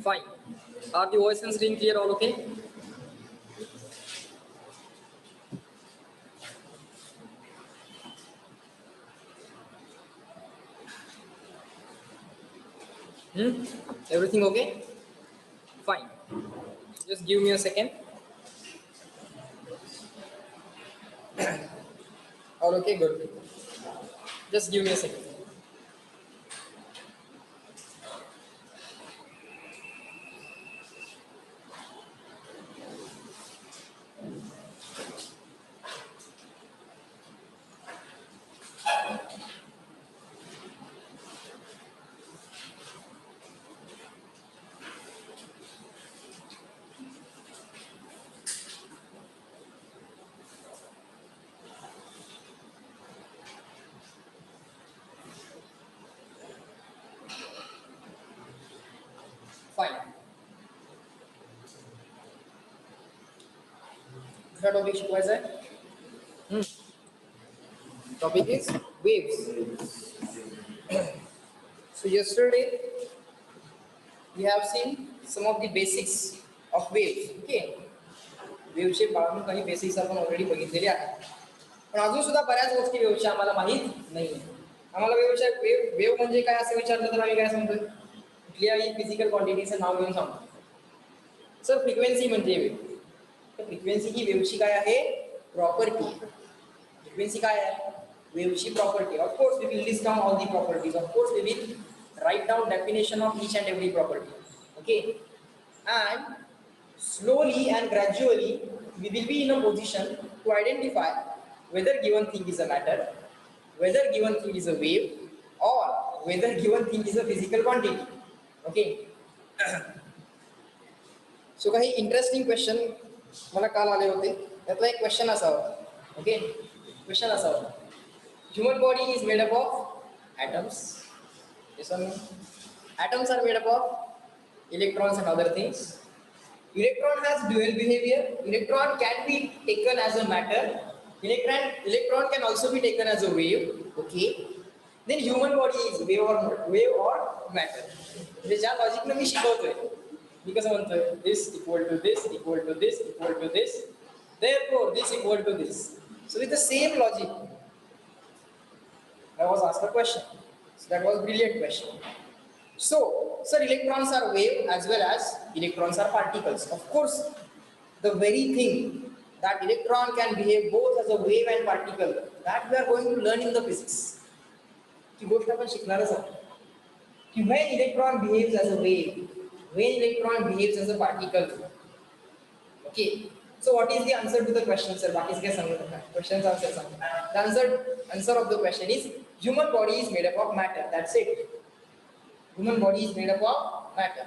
Fine. Are the voice and screen clear? All okay? Everything okay? Fine. Just give me a second. All okay? Good. Just give me a second. Fine. दुसरा topic शिकवायचा आहे. Topic is waves. So yesterday we have seen some of the basics of waves. Okay. वेव्हचे काही basics आपण already बघितलेले आहेत, पण अजून सुद्धा बऱ्याच गोष्टी वेव्हच्या आम्हाला माहीत नाही. आम्हाला वेव्हच्या वेव्ह म्हणजे काय असं विचारलं तर आम्ही काय सांगतोय, कुठल्याही फिजिकल क्वांटिटीचं नाव घेऊन सांगतो. सर फ्रिक्वेन्सी म्हणजे वेव्ह. तर फ्रिक्वेन्सी ही वेव्हची काय आहे, प्रॉपर्टी. फ्रिक्वेन्सी काय आहे, वेव्हची property. Of course we will list down all the properties. Of course we will write down definition of each and every property. Okay, and slowly and gradually we will be in a position to identify whether given thing is a matter, whether given thing is a wave, or whether given thing is a physical quantity. Okay. So काही interesting question मला काल आले होते, त्यातला एक question असा होता. Okay, question असा होता, human body is made up of atoms. Yes or no? Atoms are made up of electrons and other things. Electron has dual behavior. Electron can be taken as a matter. Electron can also be taken as a wave. Okay. Then human body is wave or matter. म्हणजे ज्या लॉजिकने मी शिकवतोय, मी कसं म्हणतोय, this equal to this equal to this equal to this, therefore this equal to this. So with the same logic, I was asked a question. So that was a brilliant question. So, sir, electrons are wave as well as electrons are particles. Of course, the very thing that electron can behave both as a wave and particle, that we are going to learn in the physics. ती गोष्ट आपण शिकणारच आहोत की when electron behaves as a wave, when electron behaves as a particle. Okay. So what is the answer to the question, sir? बाकी काय सांगू नका. Questions answer सांगू. The answer of the question is human body is made up of matter. That's it. Human body is made up of matter.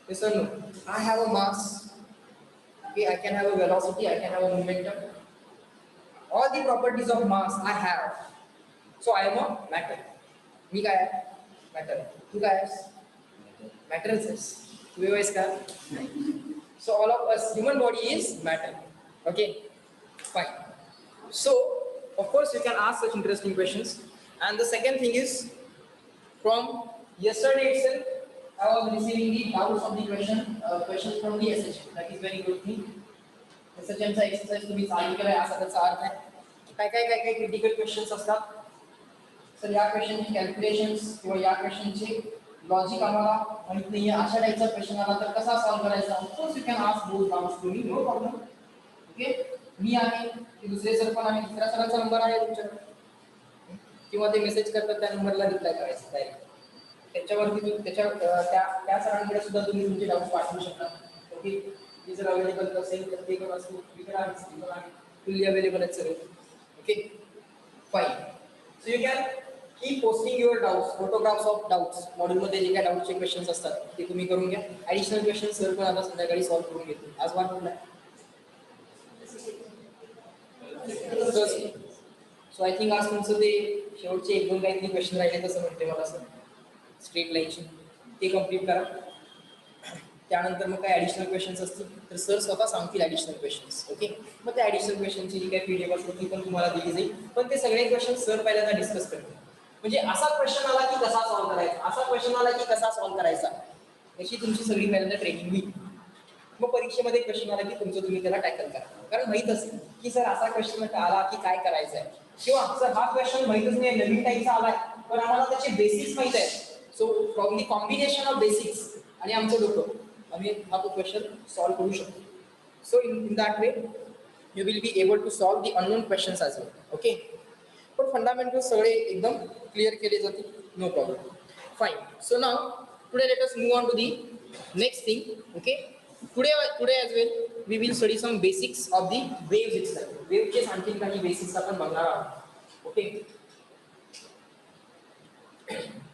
Yes or no? I have a mass. Okay, I can have a velocity. I can have a momentum. All the properties of mass I have. So I am a matter. मी काय आहे? Matter. तू काय आहेस? Matterच आहेस. तू wave आहेस का? So all of us, human body is matter. Okay, fine. So of course you can ask such interesting questions. And the second thing is, from yesterday itself I was receiving the doubts of the questions from the SHM. That is very good thing. SHM चा exercise तुम्ही चालू केलाय असा त्याचा अर्थ आहे. काय critical questions असतात. Sir या क्वेश्चनचे कॅल्क्युलेशन्स किंवा या क्वेश्चनचे लॉजिक आम्हाला माहित नाहीये, अशा टाईपचा क्वेश्चन आला तर कसा सॉल्व्ह करायचा. Of course you can ask those doubts to me, no problem. Okay, मी आहे की दुसरे सर पण आहे, दुसऱ्या सरांचा नंबर आहे तुमच्याकडे, किंवा ते मेसेज करतात त्या नंबरला रिप्लाय करायचा डायरेक्ट. त्याच्यावरती त्या सरांकडे सुद्धा तुम्ही तुमचे डाऊट पाठवू शकता. ओके, ते जर अवेलेबल असेल तर ते पण असतील, फुल्ली अवेलेबल आहेत sir. Okay, fine. So you can keep posting your doubts, photographs of doubts. मॉड्यूलमध्ये जे काय डाऊटचे क्वेश्चन्स असतात ते तुम्ही करून घ्या. ॲडिशनल क्वेश्चन सर पण आता संध्याकाळी सॉल्व्ह करून घेतो. आज वाट कुठला सो आय थिंक आज तुमचं ते शेवटचे 1-2 काहीतरी क्वेश्चन राहिले तसं म्हणते मला सर, स्ट्रेट लाईनचे ते कम्प्लीट करा. त्यानंतर मग काय ॲडिशनल क्वेश्चन्स असतील तर सर स्वतः सांगतील ॲडिशनल क्वेश्चन्स. ओके, मग त्या ॲडिशनल क्वेश्चनची जी काही पीडीएफ असते ती पण तुम्हाला दिली जाईल. पण ते सगळे क्वेश्चन सर पहिल्यांदा डिस्कस करतील. म्हणजे असा क्वेश्चन आला की कसा सॉल्व्ह करायचा, असा क्वेश्चन क्वेश्चन आला की कसा सॉल्व्ह करायचा याची तुमची सगळी पहिल्यांदा ट्रेनिंग होईल. मग परीक्षेमध्ये क्वेश्चन आला की तुमचं तुम्ही त्याला टॅकल करा. कारण माहित असेल की सर असा क्वेश्चन आला की काय करायचं आहे, किंवा सर हा क्वेश्चन माहितच नाही नवीन टाईपचा आलाय पण आम्हाला त्याचे बेसिक्स माहित आहे. So from the combination of basics आणि आमचं डोकं आम्ही हा तो क्वेश्चन सॉल्व्ह करू शकतो. So in that way you will be able to solve the unknown questions as well. Okay, पण फंडामेंटल सगळे एकदम क्लिअर केले जातील, no problem. Fine. So now today let us move on to the next thing. Okay, today as well we will study some basics of the waves itself. Wave चे आणखीन काही basics आपण बघणार आहोत. ओके,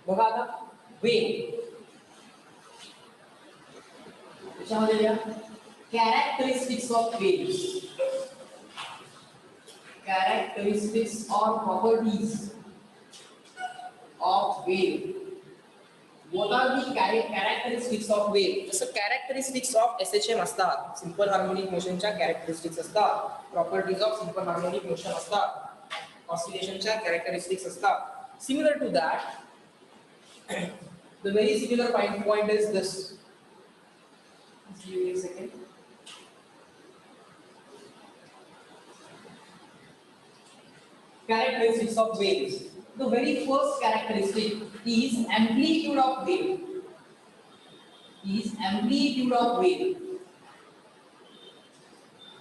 बघा आता वेव त्याच्यामध्ये लिहा characteristics of waves, characteristics or properties of wave. What are the characteristics of wave? जसं characteristics of SHM असतात, सिंपल हार्मोनिक मोशनच्या characteristics असतात, properties of simple harmonic motion असतात, oscillationच्या characteristics असतात. Similar to that, the very similar point is this. Just give me a second. Characteristics of waves. The very first characteristic is amplitude of wave. Is amplitude of wave.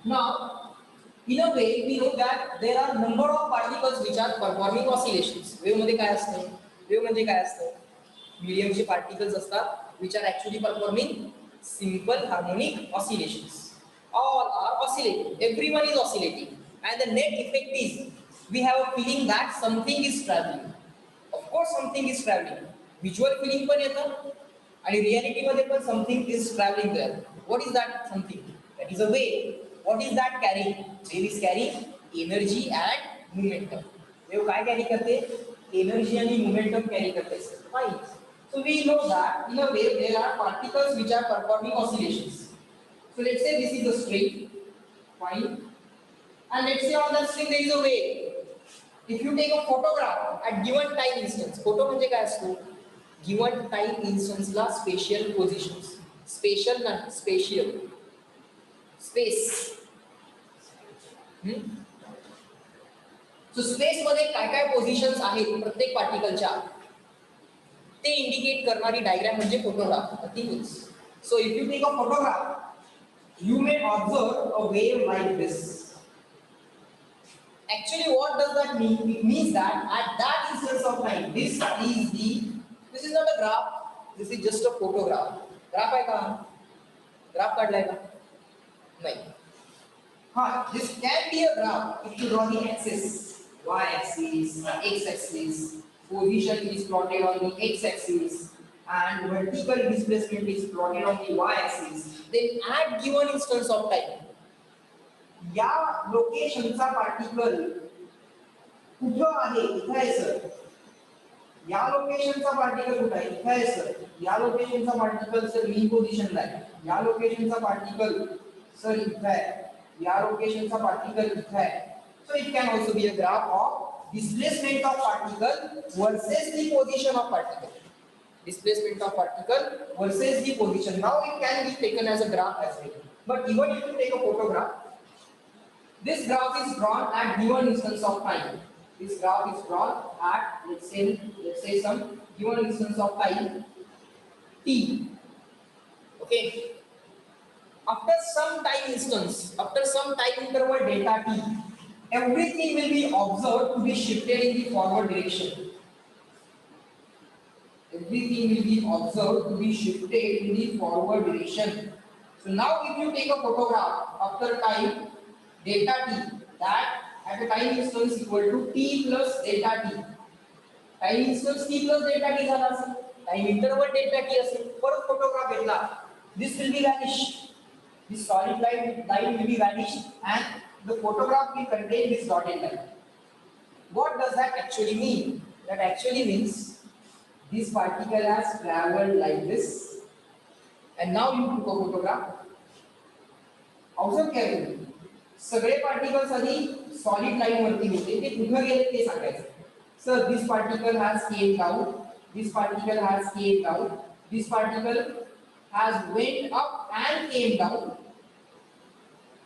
Now, in a way, we know that there are number of particles which are performing oscillations. Wave मध्ये काय असतं? Wave म्हणजे काय असतं? Medium चे particles असतात which are actually performing simple harmonic oscillations. All are oscillating. Everyone is oscillating, and the net effect is we have a feeling that something is traveling. Of course, something is traveling. Visual feeling पण येतं आणि reality मध्ये पण something is traveling there. What is that something? That is a wave. What is that carrying? Wave is carrying energy and momentum. Wave काय carry करते? Energy आणि momentum carry करते. Fine. So we know that in a wave there are particles which are performing oscillations. So let's say this is a string. Fine. And let's say on that string there is a wave. If you take a photograph at given time instance, photo म्हणजे काय असतो? Given time instance ला spatial positions, spatial नाही spatial, space. So space मध्ये काय काय positions आहेत प्रत्येक पार्टिकलच्या ते इंडिकेट करणारी डायग्राम म्हणजे photograph. Nothing else. So if you take a photograph you may observe a wave like this. Actually, what does that mean? It means that at that instance of time, this is not a graph. This is just a photograph. Graph है क्या? Graph काढलाय का? नहीं. हाँ, this can be a graph if you draw the axis, y-axis, x-axis. Position is plotted on the x-axis, and vertical displacement is plotted on the y-axis. Then, at given instance of time. या लोकेशनचा particle कुठं आहे? इथे आहे sir. या लोकेशनचा particle कुठं आहे? इथे आहे सर. या लोकेशनचा पार्टिकल सर मी पोझिशनला आहे. या लोकेशनचा पार्टिकल सर इथे आहे. या लोकेशनचा पार्टिकल इथे आहे. So it can also be a graph of displacement of particle versus the position of particle. Displacement of particle versus the position. Now it can be taken as a graph as well. But even if you take a photograph, this graph is drawn at given instance of time. This graph is drawn at let's say some given instance of time t. Okay. After some time instance, after some time interval delta t, everything will be observed to be shifted in the forward direction. Everything will be observed to be shifted in the forward direction. So now if you take a photograph after time delta t, that at a time instance equal to t plus delta t. Time instance t plus delta t झाला असेल, time interval delta t असेल, परत photograph घेतला, this will be vanished. This solid line will be vanished and the photograph will contain this dotted line. What does that actually mean? That actually means this particle has traveled like this, and now you took a photograph. Observe carefully. सगळे particles आधी solid line वरती होते, ते कुठे गेले ते सांगायचं. Sir, this particle has came down. this particle has came down, this particle has went up and came down.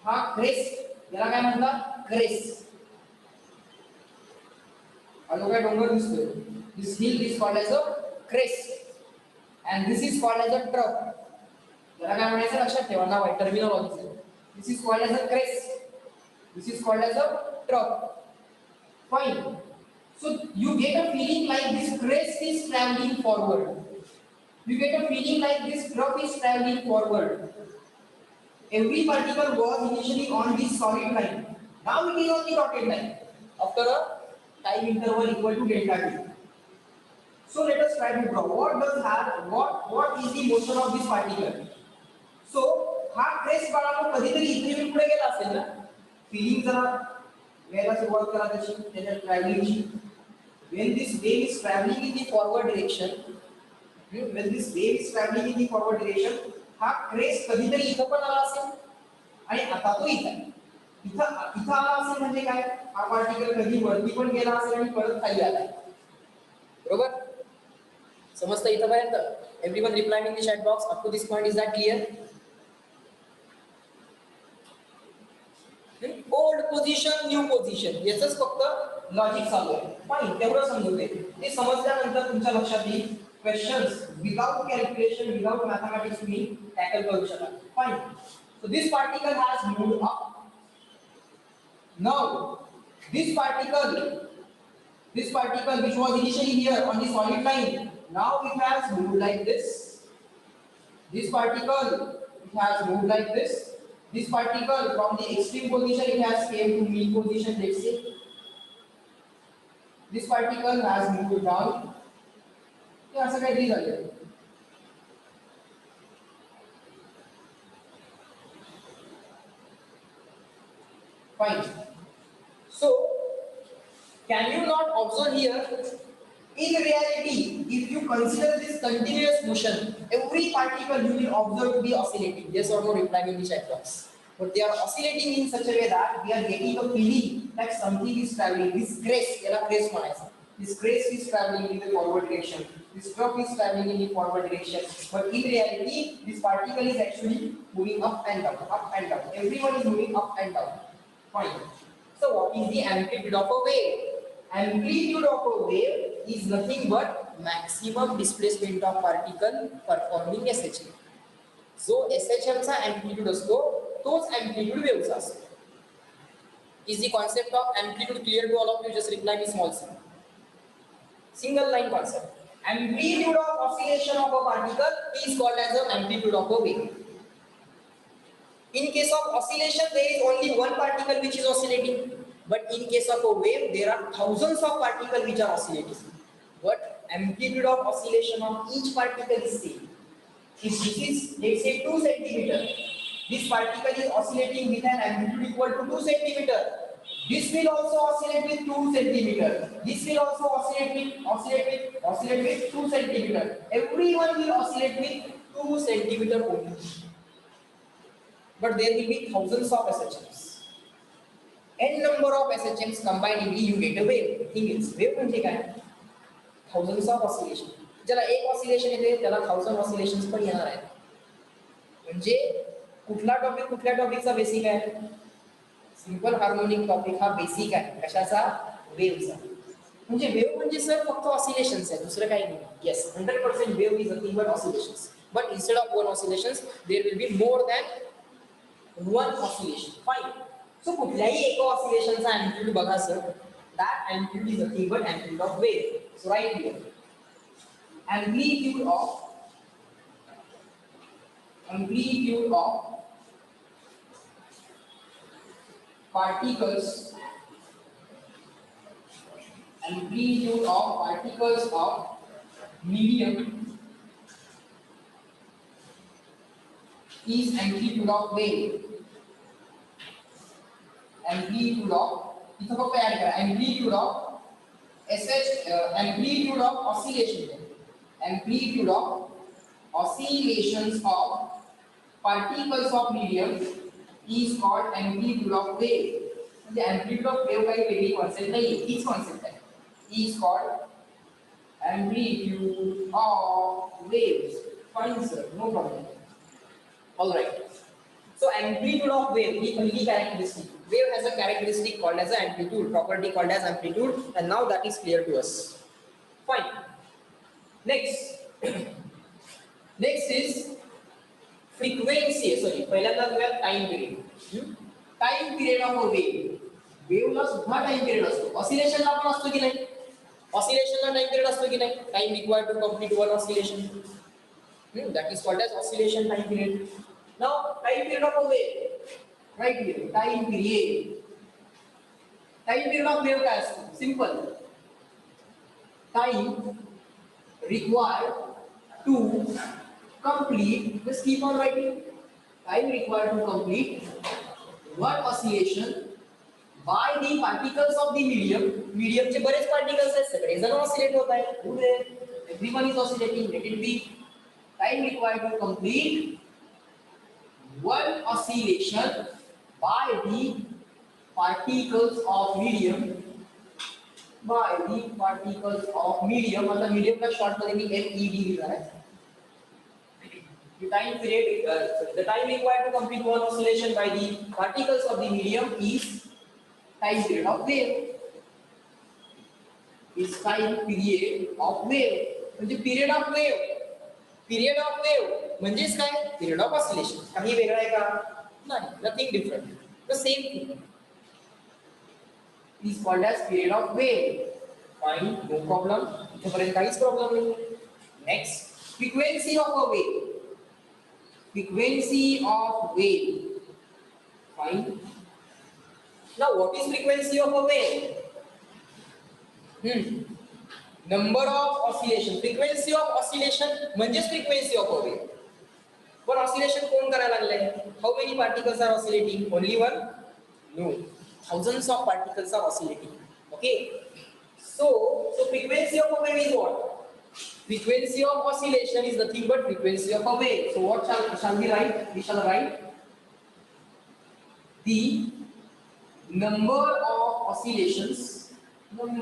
हा क्रेस्ट, याला काय म्हणतात क्रेस्ट. हा जो काय डोंगर दिसतोय, this hill is called as a crest and this is called as a trough. याला काय म्हणायचं लक्षात ठेवा, नाव आहे terminology. This is called as a crest, this is called as a trough. Fine. So you get a feeling like this crest is traveling forward. You get a feeling like this trough is traveling forward. Every particle was initially on this solid line. Now it is on the dotted line after a time interval equal to delta t. So let us try to draw. What is the motion of this particle? So हा crest बाळांनो कधीतरी इथे पुढे गेला असेल ना. Feeling जरा घ्यायला सुरुवात करा त्याची, त्याच्या ट्रॅव्हलिंगची. When this wave is traveling in the forward direction, हा क्रेस्ट कधीतरी इथं पण आला असेल आणि आता तो इथं आला असेल म्हणजे काय, हा पार्टिकल कधी वरती पण गेला असेल आणि परत खाली आलाय. बरोबर समजतं इथपर्यंत? Everyone reply in the chat box up to this point. Is that clear? Old position new position याचंच फक्त लॉजिक चालू आहे. फाईन, तेवढं समजू दे. ते समजल्यानंतर तुमच्या लक्षात येईल questions without calculation, without mathematics तुम्ही tackle करू शकता. Fine. So this particle has moved up. Now this particle which was initially here on the solid line, now it has moved like this. This particle it has moved like this. This particle from the extreme position it has came to mean position, let's say. This particle has moved down. हे असं काहीतरी झालं. Fine. So can you not observe here? In reality, if you consider this continuous motion, every particle you will observe to be oscillating. Yes or no? Reply in the chat box. But they are oscillating in such a way that we are getting a feeling that something is traveling. This crest, याला crest म्हणायचं. This crest is traveling in the forward direction. This trough is traveling in the forward direction. But in reality, this particle is actually moving up and down, up and down. Everyone is moving up and down. Fine. So what is the amplitude of a wave? Amplitude of a wave is nothing but maximum displacement of particle performing SHM. जो SHM चा amplitude असतो, तोच amplitude wave चा असतो. Is the concept of amplitude clear to all of you? Just reply me small c. Single line concept. Amplitude of oscillation of a particle is called as the amplitude of a wave. In case of oscillation, there is only one particle which is oscillating. But in case of a wave, there are thousands of particles which are oscillating. But amplitude of oscillation of each particle is same. If this is, let's say, 2 centimeter, this particle is oscillating with an amplitude equal to 2 centimeter. This will also oscillate with 2 centimeter. This will also oscillate with 2 centimeter. Everyone will oscillate with 2 centimeter only. But there will be thousands of SHMs. N number of SHMs combined, you get a wave. Thing is, wave म्हणजे काय? Thousands of oscillation. ज्याला एक oscillation येते त्याला 1000 oscillations पण येणार आहेत. म्हणजे कुठला टॉपिकचा बेसिक आहे? सिंपल हार्मोनिक टॉपिक हा बेसिक आहे. कशाचा? वेव्हचा. म्हणजे वेव्ह म्हणजे सर फक्त ऑसिलेशन्स आहे, दुसरं काही नाही. Yes, 100% wave is nothing but oscillations. But instead of one oscillations there will be more than one oscillation. Fine. So कुठल्याही एका ऑसिलेशनचा अँप्लिट्यूड बघा sir. That amplitude is nothing but amplitude of wave. So right here amplitude of particles of medium is amplitude of wave. Amplitude of इथं फक्त add करा amplitude of amplitude of oscillation. Amplitude of oscillations of particles of medium is called amplitude of wave. म्हणजे amplitude of wave काही वेगळी concept नाही, हीच concept आहे. is called Amplitude of waves. Fine, sir. No problem. All right. So amplitude of wave, the only characteristic. Wave has a characteristic called as an amplitude, property called as amplitude, and now that is clear to us. Fine. Next. Next is frequency. Sorry, पहिल्यांदा घेऊया time period. Time period of a wave. Wave ला सुद्धा time period असतो. Oscillation ला पण असतो की नाही? Oscillation ला time period असतो की नाही? Time required to complete one oscillation. That is called as oscillation time period. Now, time period of a wave. Right here, time period. Time period of wave काय असतो? Simple. Time required to complete, just keep on writing. Time required to complete one oscillation by the particles of the medium. Medium चे बरेच particles आहेत, सगळे जण oscillate होत आहेत. Everyone is oscillating. Let it be. Time required to complete one oscillation by the particles of medium. By the particles of medium, मतलब medium का short मध्ये मी MED लिखा है. The time required to complete one oscillation by the particles of the medium is time period of wave. Is time period of wave. म्हणजे period of wave. Period of wave म्हणजेच काय? Period of oscillation. काही वेगळं आहे का? नाही. Nothing different. The same thing. Is called as period of wave. Fine, no problem. इथेपर्यंत काहीच problem नाही. Next, frequency of a wave. Frequency of wave. Fine. Now, what is frequency of a wave? Number of oscillation. Frequency of oscillation म्हणजेच frequency of a wave. पण oscillation कोण करायला लागले? How many particles are oscillating? Only one? No. Thousands of particles are oscillating. Okay. So frequency of a wave is what? Frequency of oscillation is nothing but frequency of a wave. So what shall we write? We shall write the number of oscillations performed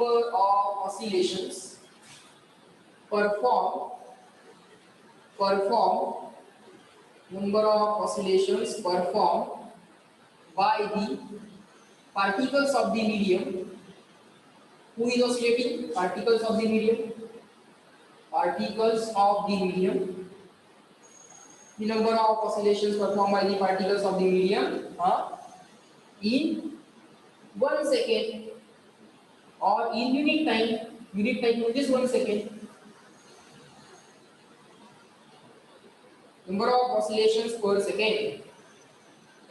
by the particles of the medium. Who is oscillating? Particles of the medium. The number of oscillations performed by the particles of the medium in 1 second or in unit time. Unit time is 1 second. Number of oscillations per second.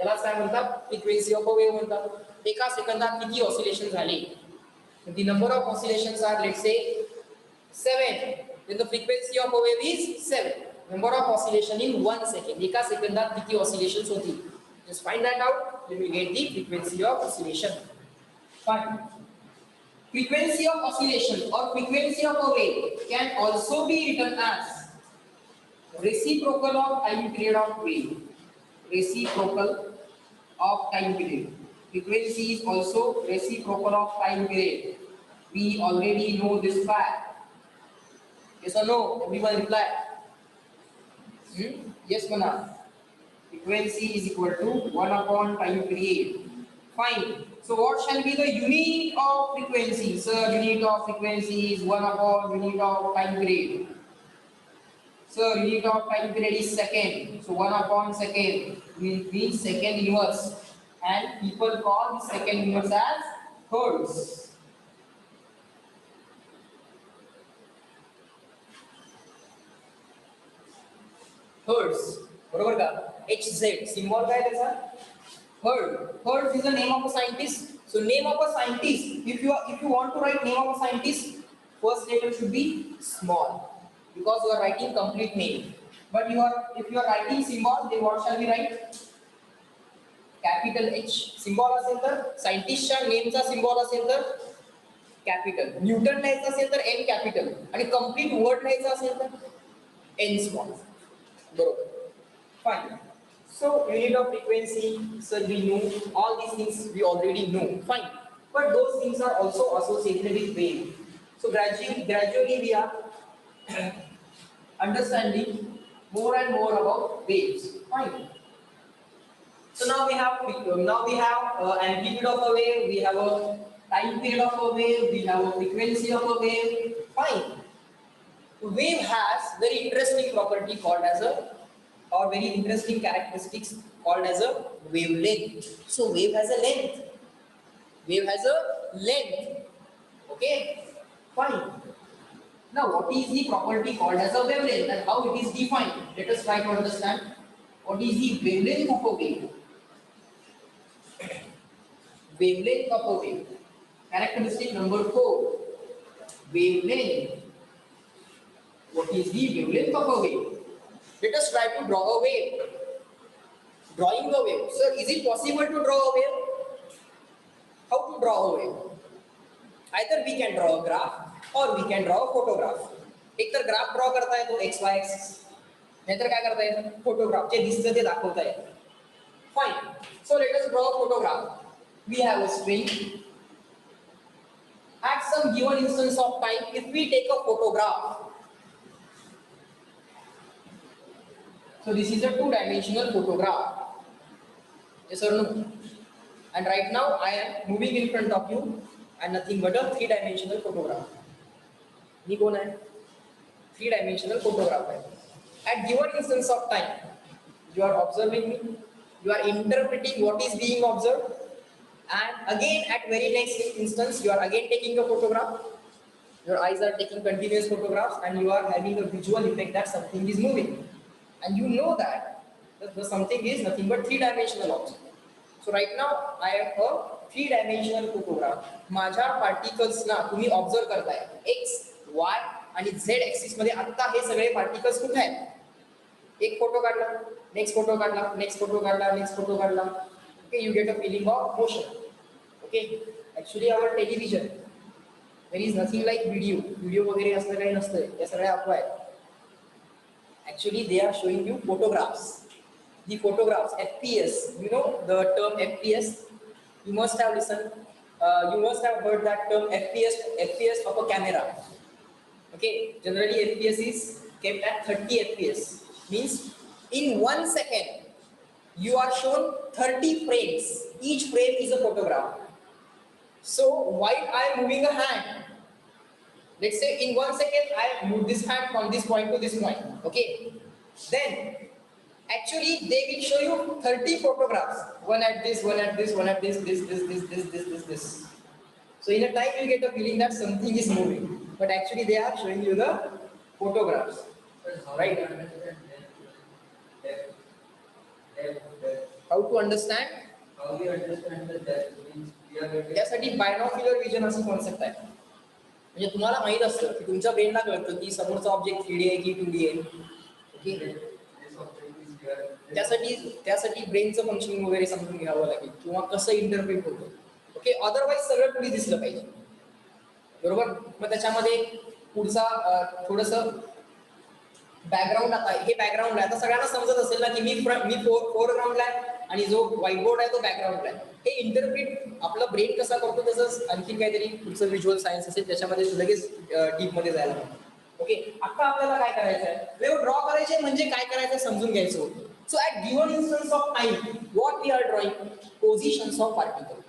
यालाच काय म्हणतात? Frequency of a wave म्हणतात. एका सेकंदात किती oscillation झाले? The number of oscillations are, let's say, 7. Then the frequency of a wave is 7. Number of oscillation in 1 second. एका सेकंदात किती oscillations होतील? Just find that out. Then we get the frequency of oscillation. Fine. Frequency of oscillation or frequency of a wave can also be written as reciprocal of time period of wave. Reciprocal of time period. Frequency is also reciprocal of time period. We already know this fact. Yes or no? Everyone reply. Yes, Mana. Frequency is equal to 1 upon time period. Fine. So what shall be the unit of frequency? Sir, unit of frequency is 1 upon unit of time period. Sir, unit of time period is second. So 1 upon second means second inverse. And people call the second inverse as hertz. Hertz. बरोबर का? HZ. Symbol काय त्याचा? Hertz. Hertz is the name of a scientist. So name of a scientist. If you want to write name of a scientist, first letter should be small, because you are writing complete name. But if you are writing symbol, then what shall we write? Capital H. Symbol असेल तर सायंटिस्टच्या नेमचा symbol असेल तर capital. Newton लिहायचं असेल तर N capital आणि complete word लिहायचं असेल तर N स्मॉल. बरोबर. Fine. So unit of frequency, sir, we know all these things, we already know. Fine. But those things are also associated with wave. So gradually we are understanding more and more about waves. Fine. So now we have amplitude of a wave, we have a time period of a wave, we have a frequency of a wave. Fine. Wave has very interesting property called as a, or very interesting characteristics called as a wavelength. So wave has a length. Wave has a length. Okay. Fine. Now, what is the property called as a wavelength and how it is defined? Let us try to understand what is the wavelength of a wave. Wavelength of a wave. Characteristic number 4. Wavelength. What is the wavelength of a wave? Let us try to draw a wave. Drawing a wave. Sir, is it possible to draw a wave? How to draw a wave? Either we can draw a graph or we can draw a photograph. एक तर graph draw करताय तो x Y axis, नाहीतर काय करताय photograph जे दिसतं ते दाखवताय. Fine. So let us draw a photograph. We have a string. At some given instance of time, if we take a photograph, so this is a two-dimensional photograph. Yes or no? And right now I am moving in front of you and nothing but a three-dimensional photograph. ये कौन है? Three-dimensional photograph है. At given instance of time, you are observing me, you are interpreting what is being observed, and again at very next instance you are again taking a photograph. Your eyes are taking continuous photographs and you are having a visual effect that something is moving, and you know that the something is nothing but three-dimensional object. So right now I am a three-dimensional photograph. माझ्या particles ना तुम्ही observe करताय x, y आणि z axis मध्ये. आता हे सगळे particles कुठे आहेत? एक फोटो काढला, नेक्स्ट फोटो काढला, नेक्स्ट फोटो काढला, नेक्स्ट फोटो काढला. Okay, you get a feeling of motion. Okay, actually our television, there is nothing like video वगैरे असलं काही नसतं, या सगळ्या अफवा आहेत. Actually they are showing you photographs. The photographs, FPS, you know the term FPS? You must have listened, you must have heard that term FPS of a camera. Okay, generally FPS is kept at 30 FPS. Means in 1 second you are shown 30 frames. Each frame is a photograph. So while I am moving a hand, let's say in 1 second I move this hand from this point to this point. Okay, then actually they will show you 30 photographs, one at this, one at this, one at this. So in a time you get a feeling that something is moving, but actually they are showing you the photographs, right? How to understand? How we understand that means we are getting. त्यासाठी बायनॉक्युलर vision अशी concept आहे. म्हणजे तुम्हाला माहित असतं की तुमच्या ब्रेनला कळतं की समोरचा ऑब्जेक्ट 3D आहे की 2D आहे. ओके, त्यासाठी ब्रेनचं फंक्शनिंग वगैरे समजून घ्यावं लागेल किंवा कसं इंटरप्रेट होतं. ओके, अदरवाईज सगळं 2D दिसलं पाहिजे, बरोबर. मग त्याच्यामध्ये पुढचा थोडंसं बॅकग्राऊंड. आता हे बॅकग्राऊंड आहे, आता सगळ्यांना समजत असेल ना की मी फोरग्राऊंडला आहे आणि जो व्हाईट बोर्ड आहे तो बॅकग्राऊंडला आहे. हे इंटरप्रिट आपलं ब्रेन कसा करतो त्याचं आणखी काहीतरी पुढचं व्हिज्युअल सायन्स असेल त्याच्यामध्ये लगेच डीपमध्ये जायला लागतं. ओके, आता आपल्याला काय करायचं आहे, वेव्ह ड्रॉ करायचे म्हणजे काय करायचं समजून घ्यायचं होतं. So at given instance of time what we are drawing, positions of particle.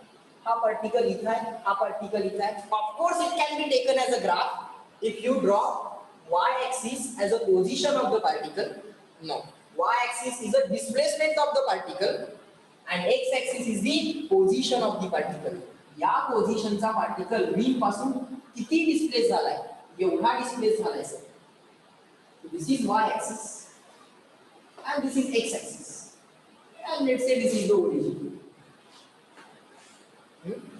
हा पार्टिकल इथं आहे, हा पार्टिकल इथं आहे. Of course it can be taken as a graph if you draw y-axis as a position of the particle. No, y-axis is a displacement of the particle and x-axis is the position of the particle. या पोझिशनचा particle wheel पासून किती displace झालाय, एवढा displace झालाय sir. This is y-axis and this is x-axis and let's say this is the origin.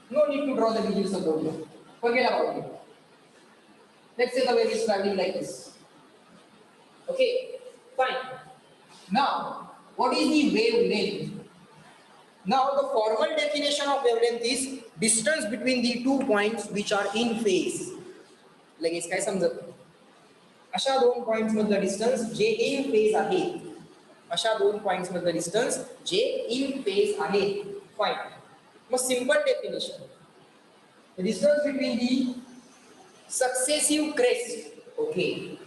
No need to draw the visuals of the origin. Forget about it. Let's say the wave is traveling like this. Okay, fine. Now, what is the wavelength? Now, the formal definition of wavelength is distance between the 2 points which are in phase. लगेच काय समजत? अशा 2 points मधलं distance J in phase आहे. अशा 2 points मधलं distance J in phase आहे. Fine. Mug simple definition, distance between the successive crest. Okay,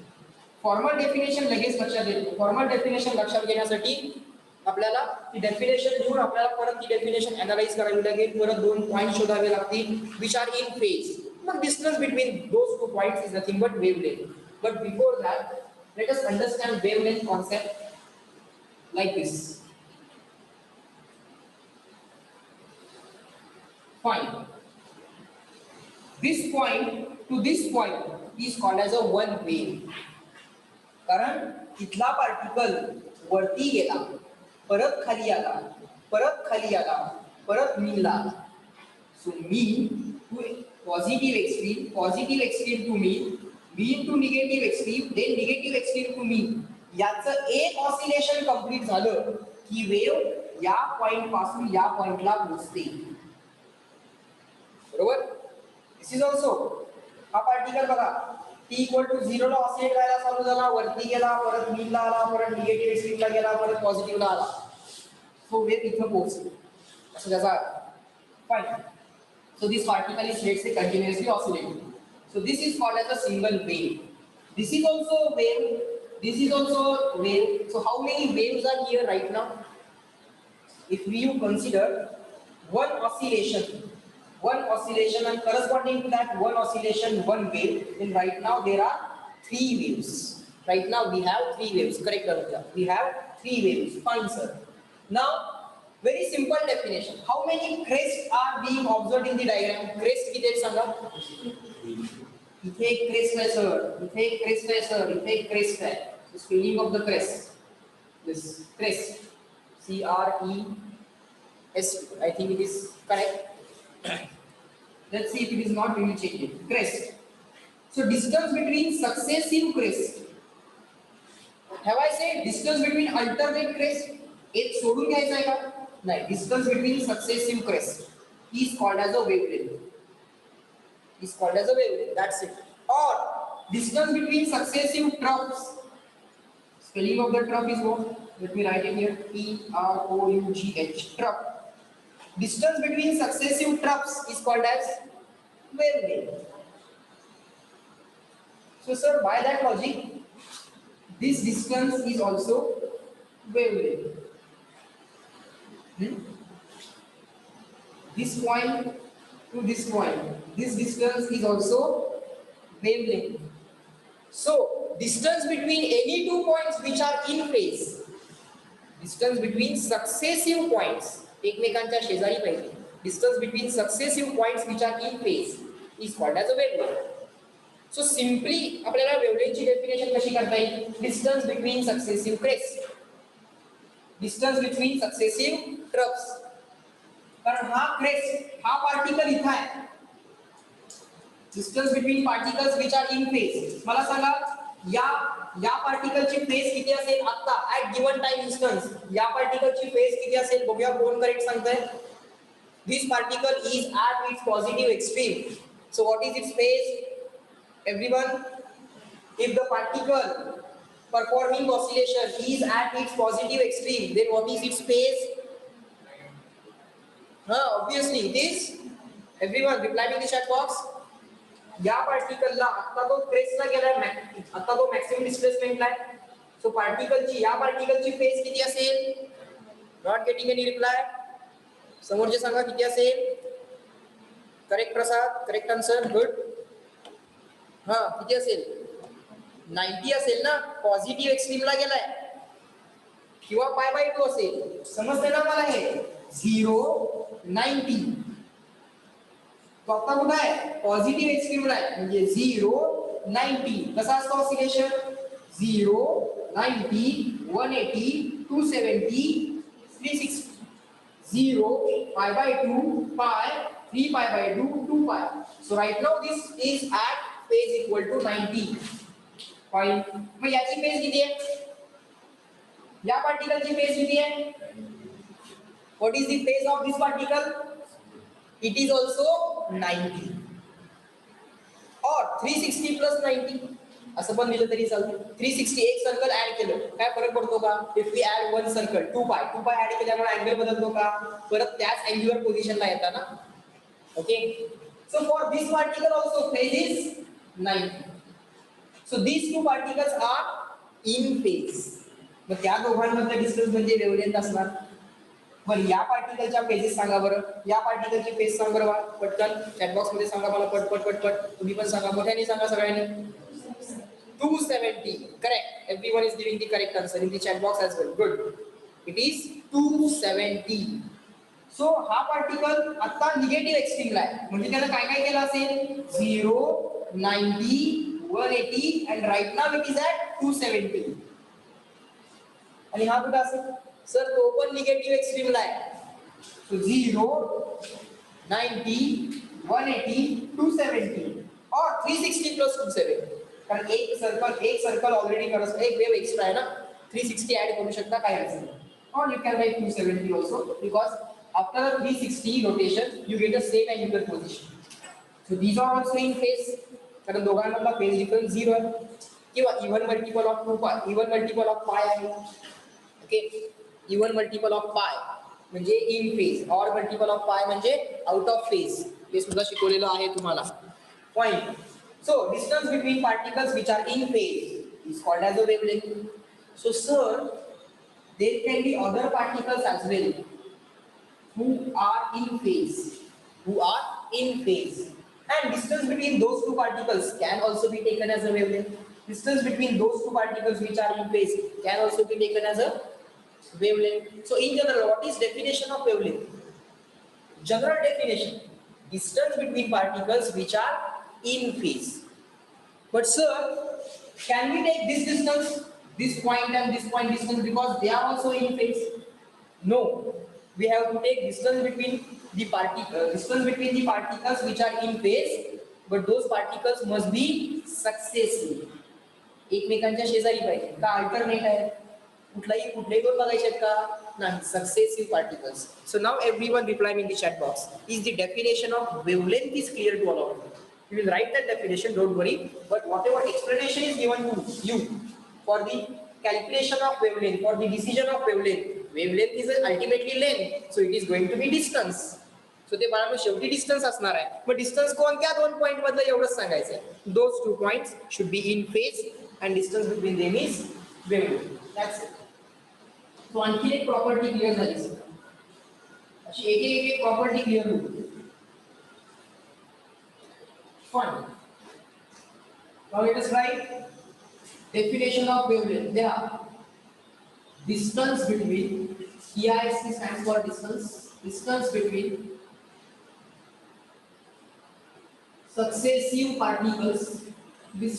formal definition लगेच लक्षात येते. फॉर्मल डेफिनेशन लक्षात घेण्यासाठी आपल्याला ती डेफिनेशन घेऊन आपल्याला परत ती डेफिनेशन अनालाइज करावी लागेल. परत 2 पॉईंट शोधावे लागतील विच आर इन फेज. मग distance between those 2 points is nothing but wavelength. But before that let us understand wavelength concept like this. Fine. This point to this point is called as a one wave. कारण इथला particle वरती गेला, परत खाली आला, परत खाली आला, परत मीनला आला. So mean to positive extreme to mean to negative extreme, then negative extreme to mean. याचं एक ऑसिलेशन कंप्लीट झालं की वेव्ह या पॉइंट पासून या पॉइंटला पोहोचते. बरोबर. दिस इज ऑल्सो हा पार्टिकल बघा t इक्वल टू 0 ला ऑसिलेट व्हायला चालू झाला, वरती गेला, परत मीनला आला, परत निगेटिव्ह एक्स्ट्रीमला गेला, परत पॉझिटिव्हला आला. सो वेव्ह इथं पोहोचली. असं त्याचा fine. So this particle is, let's say, continuously oscillating. So this is called as a single wave. This is also a wave. This is also a wave. So how many waves are here right now? If you consider one oscillation and corresponding to that one oscillation, one wave, then right now there are 3 waves. Right now we have 3 waves. Correct, Anuja? We have 3 waves. Fine, sir. Now, very simple definition. How many crests are being observed in the diagram? Crest किती आहेत सांगा? इथे एक crest आहे sir. इथे एक crest आहे sir. इथे एक crest आहे. The spelling of the crest. This crest. C-R-E-S-T. I think it is correct. Let's see if it is not. We will check it. Crest. So distance between successive crest. Have I said distance between alternate crest? एक सोडून घ्यायचा आहे का? नाही. Distance between successive crest is called as a wavelength. Is called as a wavelength. That's it. Or distance between successive troughs. Spelling of the trough is what? Let me write it here. T-R-O-U-G-H. Trough. Distance between successive troughs is called as wavelength. So, sir, by that logic, this distance is also wavelength. This point to this point, this distance is also wavelength. So, distance between any 2 points which are in phase, distance between successive points, एकमेकांच्या शेजारी पाहिजे, distance between successive points which are in phase is called as a wavelength. So, simply आपल्याला wavelengthची definition कशी करता येईल? Distance between successive crests, distance between successive troughs. कारण हा crest, हा पार्टिकल इथं आहे. Distance between particles which are in phase. मला सांगा या पार्टिकलची फेज किती असेल आता ऍट गिवन टाइम इन्स्टन्स? या पार्टिकलची फेज किती असेल बघूया, कोण करेक्ट सांगतंय? This particle is at it's positive extreme. So what is it's phase? Everyone, if the particle performing oscillation is at its positive extreme, then what is its phase? Obviously it is. Everyone reply in the chat box. या पार्टिकलला आता तो क्रेस्टला गेलाय, आता तो maximum डिस्प्लेसमेंटला आहे. सो पार्टिकलची, या पार्टिकलची phase किती असेल? Not getting any reply. समोरचे सांगा किती असेल? करेक्ट प्रसाद, करेक्ट आन्सर, गुड. किती असेल? 90 असेल ना. पॉझिटिव्ह एक्स्ट्रीमला गेलाय किंवा π/2 असेल. समजते ना मला हे? 0 90 तो आता कुठे आहे? पॉझिटिव्ह एक्स्ट्रीमला आहे, म्हणजे 0 90. कसा असतो oscillation? 0 90 180 270 360. 0 π/2 π 3π/2 2π. So right now this is at phase equal to 90. Point. मग याची फेज किती आहे? या पार्टिकलची फेज किती आहे? What is the phase of this particle? It is also 90 और 360 प्लस 90 असं पण दिलं तरी चालतं. 360 एक सर्कल ऍड केलं काय फरक पडतो का? If we add one circle 2π add केल्यामुळे अँगल बदलतो का? परत त्याच अँग्युलर पोझिशनला येतात ना. Okay. So for this particle also phase is 90. So these two particles are in phase. मग त्या दोघांमधलं डिस्टन्स म्हणजे वेव्हलेंथ असणार. बरं या पार्टिकलच्या फेजेस सांगा बरं, या पार्टिकलची फेज सांग बरं पटकन चॅटबॉक्स मध्ये सांगा मला पटपट तुम्ही पण सांगा, मोठ्याने सांगा सगळ्यांनी. 270. Correct. Everyone is giving the correct answer in the chat box as well. Good. It is 270. So हा पार्टिकल आता निगेटिव्ह एक्स्ट्रीमला आहे, म्हणजे त्याला काय काय केलं असेल 0, 90, 180 and right now it is at 270. आणि हा कुठं असेल सर, तो पण निगेटिव्ह एक्स्ट्रीमला आहे. So 0, 90, 180, 270 or 360 plus 270. कारण एक सर्कल ऑलरेडी करत, एक वेव एक्स्ट्रा आहे ना, 360 ऍड करू शकता काय असेल. or you can write 270 also because after a 360 rotation you get a same and equal position. So these are also in phase कारण दोघांमधला फेज डिफरन्स 0 आहे किंवा even multiple of 2 pi, even multiple of pi आहे. Okay, even multiple of pi म्हणजे in phase, or multiple of pi म्हणजे out of phase. हे सुद्धा शिकवलेलं आहे तुम्हाला. Point. So distance between particles which are in phase is called as a wavelength. So sir, there can be other particles as well who are in phase, and distance between those two particles can also be taken as a wavelength. Distance between those two particles which are in phase can also be taken as a wavelength. So in general, what is definition of wavelength? General definition: distance between particles which are in phase. But sir, can we take this distance, this point and this point distance because they are also in phase? No, we have to take distance between the particles which are in phase, but those particles must be successive. एकमेकांच्या शेजारी पाहिजे का, alternate आहे, कुठलेही दोन बघायचे आहेत का, नाही, successive particles. So now everyone reply in the chat box. Is the definition of wavelength is clear to all of you? You will write that definition, don't worry, but whatever explanation is given to you for the calculation of wavelength, for the decision of wavelength is ultimately length, so it is going to be distance. So ते बाळांनो शेवटी distance असणार आहे. मग distance कोणत्या दोन point मधलं एवढंच सांगायचं आहे. Those two points should be in phase and distance between them is wavelength. That's it. So आणखी एक प्रॉपर्टी क्लिअर झाली. अशी एक प्रॉपर्टी क्लिअर होती. Fine. Now let us write definition of wavelength. There, distance between, EISC stands for distance between successive particles, which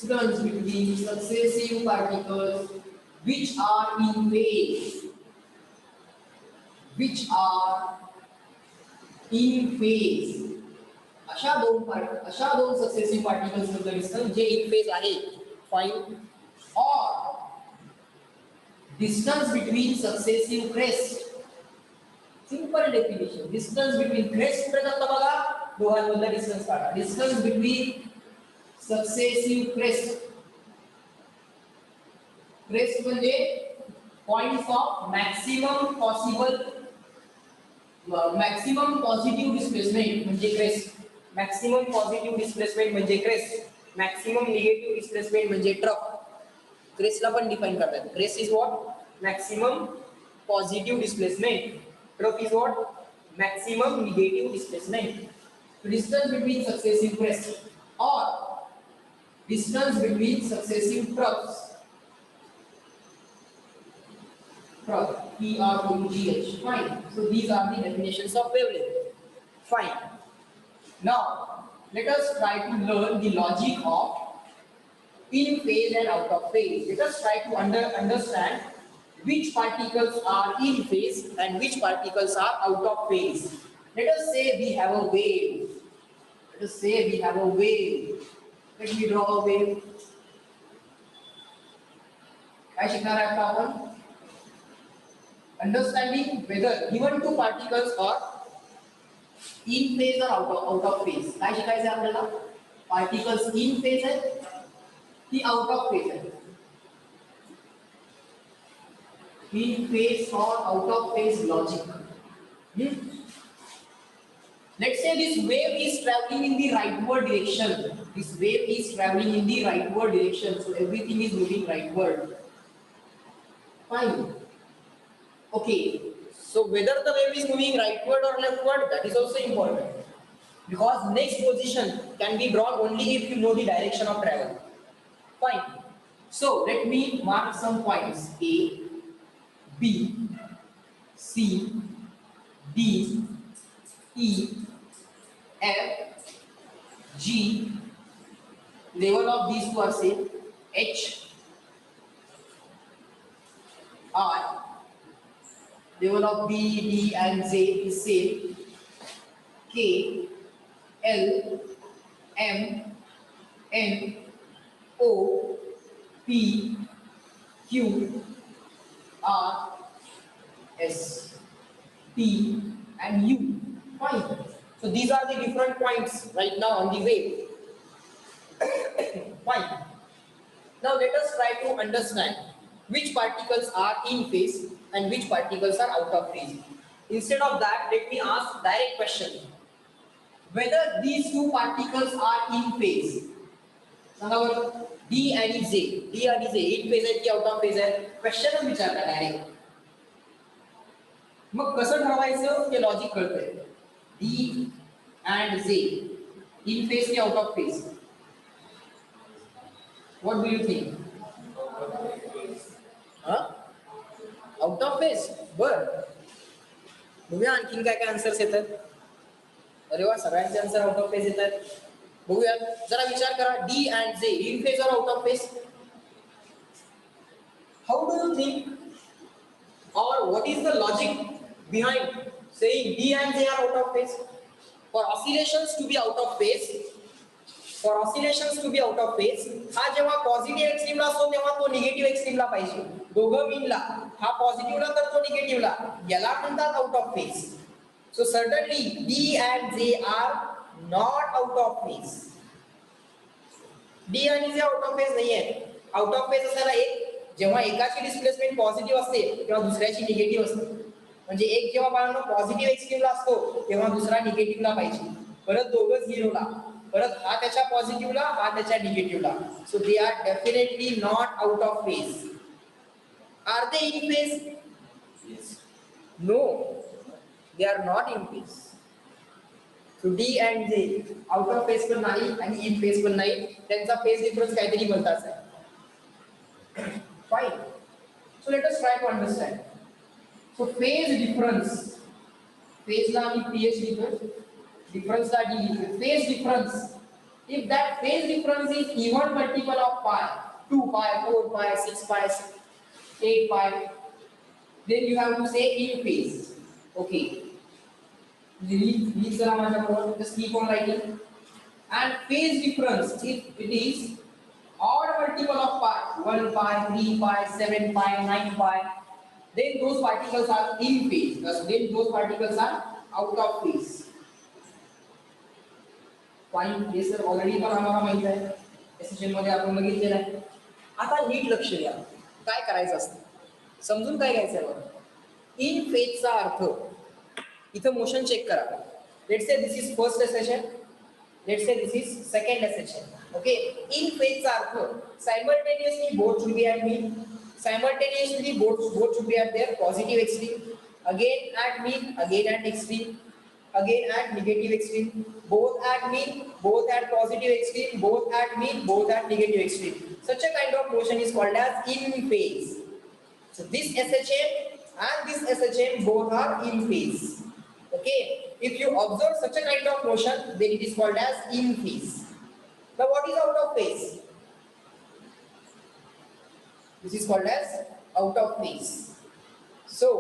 are in phase, अशा दोन successive particles मधलं distance J in phase आहे. Fine. और distance between successive crest. Simple definition. Distance between crest पर्यंत बघा, दोघांमधला distance काढा. Distance between successive crest म्हणजे points of maximum positive displacement म्हणजे क्रेस्ट. मॅक्सिमम पॉझिटिव्ह डिस्प्लेसमेंट म्हणजे क्रेस्ट, मॅक्सिमम निगेटिव्ह डिस्प्लेसमेंट म्हणजे trough. क्रेस्टला पण डिफाइन करतात. Crest is what? Maximum positive displacement. Trough is what? Maximum negative displacement. Distance between successive crest और distance between successive troughs. TROUGH. Fine. So these are the definitions of wavelength. Fine. Now let us try to learn the logic of in phase and out of phase. Let us try to understand which particles are in phase and which particles are out of phase. Let us say we have a wave. Let me draw a wave. काय शिकणार आहे आता आपण? Understanding whether given two particles are in phase or out of phase. काय शिकायचं आहे आपल्याला? Particles in phase आहेत की out of phase आहेत? In phase or out of phase logic. Let's say this wave is traveling in the rightward direction. This wave is traveling in the rightward direction. So everything is moving rightward. Fine. Okay. So whether the wave is moving rightward or leftward, that is also important. Because next position can be drawn only if you know the direction of travel. Fine. So let me mark some points. A, B, C, D, E, F, G, level of these two are same, H, I, level of B, D and Z is same, K, L, M, N, O, P, Q, R, S, T and U. Fine. So these are the different points right now on the wave. Fine. Now let us try to understand which particles are in phase and which particles are out of phase. Instead of that, let me ask direct question. Whether these two particles are in phase. D and Z. D and Z in phase आहे की out of phase आहे? Question विचारला direct. मग कसं ठरवायचं ते logic कळतंय. D and Z in phase की out of phase? What do you think? Out of phase. बर. बघूया आणखीन काय काय आन्सर्स येतात. अरे वा, सगळ्यांचे आन्सर आउट ऑफ फेज येतात. बघूया, जरा विचार करा. D and J in phase or out of phase? How do you think or what is the logic behind saying D and J are out of phase? For oscillations to be out of phase, for oscillations to be out of phase, हा जेव्हा positive एक्स्ट्रीमला असतो तेव्हा तो negative एक्स्ट्रीमला पाहिजे. दोघं मीनला, हा पॉझिटिव्हला तर तो निगेटिव्हला, याला म्हणतात out of phase. So certainly D and Z are not out of phase. D आणि Z out of phase नाही आहे. Out of phase असायला एक, जेव्हा एकाची डिस्प्लेसमेंट पॉझिटिव्ह असते तेव्हा दुसऱ्याची निगेटिव्ह असते. म्हणजे एक जेव्हा बाळांनो पॉझिटिव्ह एक्स्ट्रीमला असतो तेव्हा दुसरा निगेटिव्हला पाहिजे. परत दोघं झिरोला, परत हा त्याच्या पॉझिटिव्हला, हा त्याच्या निगेटिव्हला. So they are definitely not out of phase. Are they in phase? No. They are not in phase. So D and Z out of phase पण नाही आणि in phase पण नाही. त्यांचा phase difference काहीतरी बोलताच आहे. Fine. So let us try to understand. So phase difference. Phase ला आम्ही PH लिहितो. Difference ला D लिहितो. Phase difference. If that phase difference is even multiple of pi, 2 pi, 4 pi, 6 pi, 8 pi, then you have to say in phase. Okay. These are my number. Just keep on writing. And phase difference, if it is odd multiple of pi, 1 pi, 3 pi, 7 pi, 9 pi, then those particles are in phase. Then those particles are out of phase. Fine. Yes sir. Already पण आम्हाला माहित आहे. Session मध्ये आपण बघितलेलं आहे. आता NEET लक्ष द्या. काय करायचं असतं? समजून काय घ्यायचं आहे? इन फेजचा अर्थ इथं मोशन चेक करा. Let's say this is first session, let's say this is second session. Okay. In फेजचा अर्थ simultaneously both should be at mean, simultaneously both should be at their positive extreme, again at mean, again at extreme, again at negative extreme, both at mean, both at positive extreme, both at mean, both at negative extreme. Such a kind of motion is called as in phase. So this SHM and this SHM both are in phase. Okay, if you observe such a kind of motion, then it is called as in phase. Now what is out of phase? This is called as out of phase. So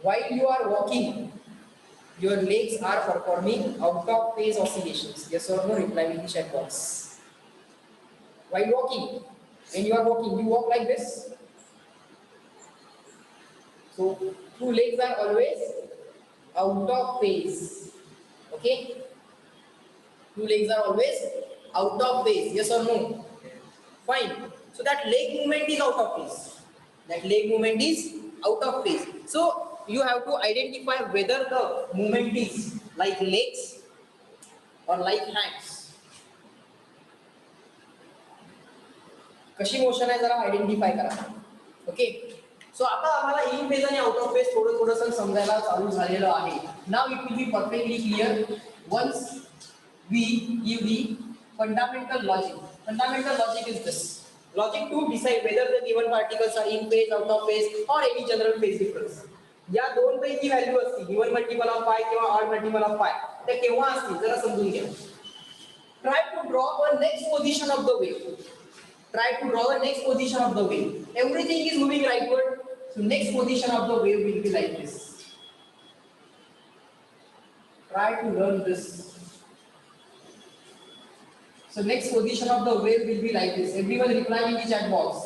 while you are walking, your legs are performing out of phase oscillations. Yes or no? Reply in the chat box. While walking, when you are walking, you walk like this. So two legs are always out of phase. Okay? Two legs are always out of phase. Yes or no? Fine. So that leg movement is out of phase. That leg movement is out of phase. So you have to identify whether the movement is like legs or like hands. कशी motion आहे जरा identify करा. Okay, so आता आम्हाला in phase आणि out of phase थोडंसं समजायला चालू झालेलं आहे. Now it will be perfectly clear once we give the fundamental logic. Fundamental logic is this. Logic to decide whether the given particles are in phase, out of phase or any general phase difference. या दोन पैकी value असतील given multiple of पाय किंवा odd multiple of पाय, त्या केव्हा असतील जरा समजून घ्या. Try to draw the next position of the wave. Try to draw the next position of the wave. Everything is moving rightward, so next position of the wave will be like this. Try to learn this. So next position of the wave will be like this. Everyone reply in the chat box.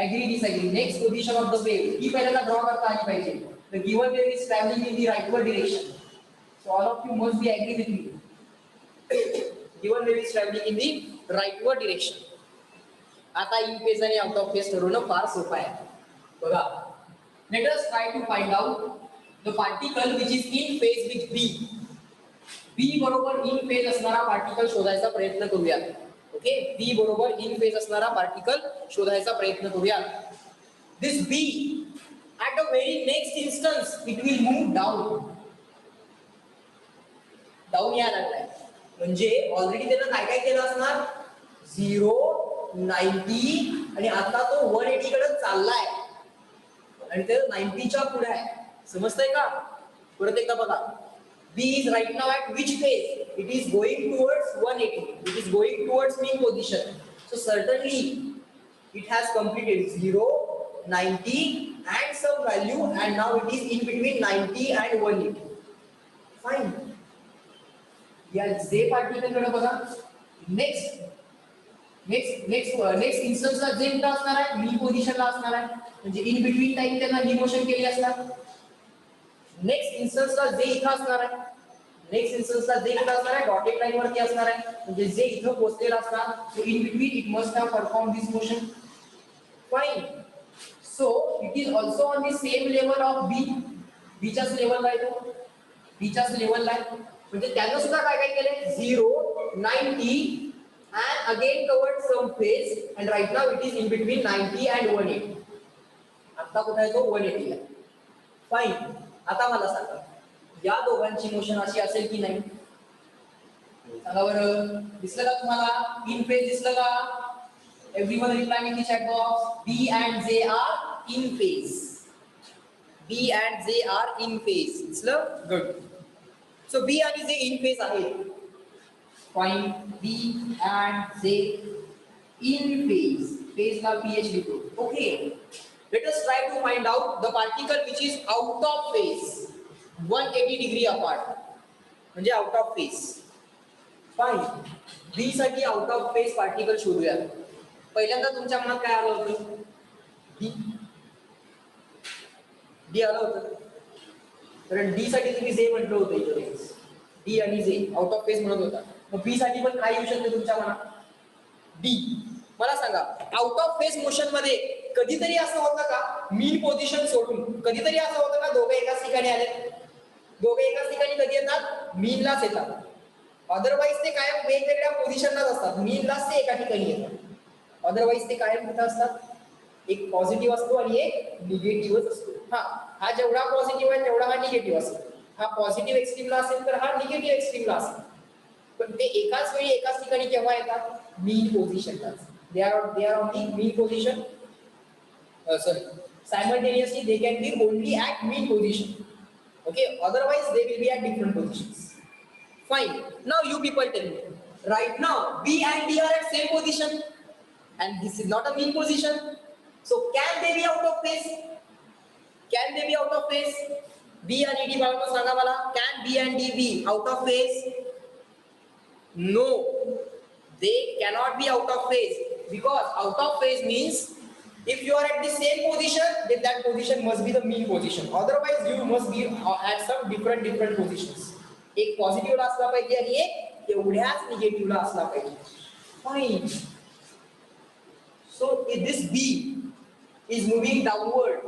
Agree, disagree. Next position of the wave. ही पहिल्यांदा draw करता आली पाहिजे. The given wave is traveling in the rightward direction. So all of you must be agree with me. Given wave is traveling in the rightward direction. आता in phase आणि out of phase ठरवणं फार सोपं आहे. बघा, let us try to find out the particle which is in phase with B. B बरोबर in phase असणारा particle शोधायचा प्रयत्न करूयात. ओके, बी बरोबर इन फेज असणारा पार्टिकल शोधायचा प्रयत्न करूयात. This B at a very next instance it will move down. Down यायला लागलाय म्हणजे ऑलरेडी त्यानं काय काय केलं असणार, 0, 90 आणि आता तो 180 कडे चाललाय आणि ते 90 च्या पुढे आहे. समजतंय का? परत एकदा बघा. B is right now at which phase? It is going towards 180. It is going towards mean position. So certainly it has completed 0, 90 and some value, and now it is in between 90 and 180. Fine. या Z particle कडे बघा. Next इन्स्टन्सला जे कुठं असणार आहे, मी पोझिशनला असणार आहे, म्हणजे इन बिटवीन टाइम त्यांना डिमोशन केली असणार. नेक्स्ट इन्स्टन्सला जे इथं असणार आहे, नेक्स्ट इन्स्टन्सला जे इथं असणार आहे डॉटेड लाईन वरती असणार आहे, म्हणजे जे इथं पोहोचलेला असणार. So in between it must have perform this motion. Fine. So it is also on the same level of B. बीच्याच लेवलला आहे तो, बीच्याच लेवलला आहे. म्हणजे त्यानं सुद्धा काय काय केलंय, 0, 90 and again covered some phase, and right now it is in between 90 and 180. आता कुठे आहे तो, 180 ला. फाईन. आता मला सांगा, या दोघांची मोशन अशी असेल की नाही, सांगा बरं. दिसलं का तुम्हाला इन फेज? दिसलं का? Everyone reply in the chat box. B and J are in phase. B and J are in phase. दिसलं? गुड. सो बी आणि जे इन फेज आहेत. Find B and Z in phase. Phase ला PH लिखो. Okay. Let us try to find out the particle which is out of phase, 180 degree apart. म्हणजे out of phase. Fine. B साठी out of phase particle शोधूया. पहिल्यांदा तुमच्या मनात काय आलं होतं? D आलं होतं. कारण D साठी तुम्ही Z म्हटलं होतं इथे. D आणि Z out of phase म्हणत होता. मग बी साठी पण काय येऊ शकते तुमच्या मनात? डी. मला सांगा, आउट ऑफ फेज मोशन मध्ये कधीतरी असं होतं का मीन पोझिशन सोडून, कधीतरी असं होतं का दोघे एकाच ठिकाणी आले? दोघे एकाच ठिकाणी कधी येतात? मीनलाच येतात. अदरवाईज ते कायम वेगवेगळ्या पोझिशनलाच असतात. मीनलाच ते एका ठिकाणी येतात. अदरवाईज ते कायम कुठं असतात? एक पॉझिटिव्ह असतो आणि एक निगेटिव्हच असतो. हा जेवढा पॉझिटिव्ह आहे तेवढा हा निगेटिव्ह असतो. हा पॉझिटिव्ह एक्स्ट्रीमला असेल तर हा निगेटिव्ह एक्स्ट्रीमला असेल. पण ते एकाच वेळी एकाच ठिकाणी केव्हा येतात? मीन पोझिशनलाच. They are on the mean position. Sorry, simultaneously they can be only at mean position. Okay, otherwise they will be at different positions. Fine. Now you people tell me, right now B and D are at same position and this is not a mean position, so can they be out of phase? Can they be out of phase? B and D बाळांनो सांगा मला, can B and D be out of phase? No, they cannot be out of phase, because out of phase means if you are at the same position, then that position must be the mean position. Otherwise, you must be at some different positions. एक पॉझिटिव्हला असला पाहिजे आणि एक तेवढ्याच निगेटिव्हला असला पाहिजे. Fine. So this B is moving downward.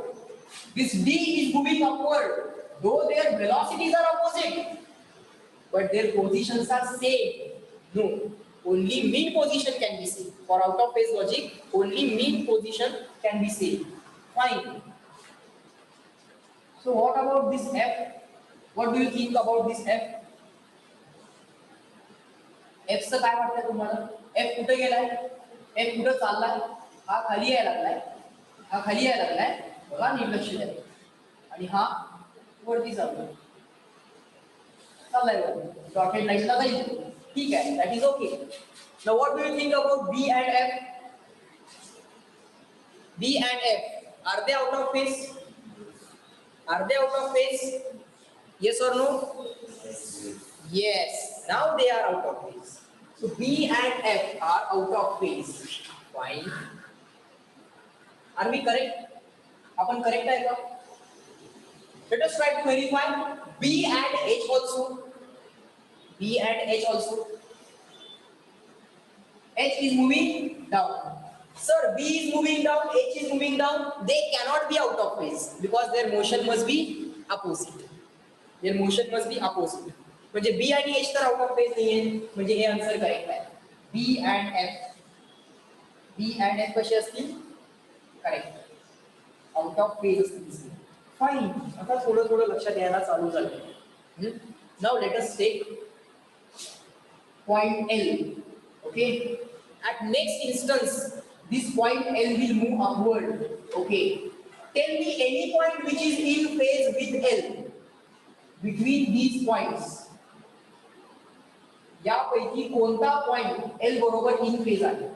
This D is moving upward. Though their velocities are opposite, but their positions are same. No, only mean position can be same. For out of phase logic, only mean position can be same. Fine. So what about this F? What do you think about this F? F चं काय वाटतंय तुम्हाला? F कुठे गेलाय? F कुठे चाललाय? हा खाली यायला लागलाय, हा खाली यायला लागलाय, बघा नीट लक्ष द्या. आणि हा वरती चाललाय, डॉटेड लाईनला जाईल. ठीक आहे, that is okay. Now what do you think about B and F? B and F, are they out of phase? Are they out of phase? Yes or no? Yes, now they are out of phase. So B and F are out of phase. Fine. Are we correct? आपण correct आहे का? Let us try to verify B and H also. B and H also. H is moving down. Sir, B is moving down, H is moving down. They cannot be out of phase because their motion must be opposite. Their motion must be opposite. म्हणजे B आणि H तर out of phase नाहीये, म्हणजे हे answer correct आहे. B and F. B and F कसे असतील? Correct. Out of phase असतील. फाईन. आता थोडं थोडं लक्षात यायला चालू झालं. Now let us take point L. Okay. At next instance, this point L will move upward. Okay. Tell me any point which is in phase with L. Between these points. यापैकी कोणता point L बरोबर in phase आहे?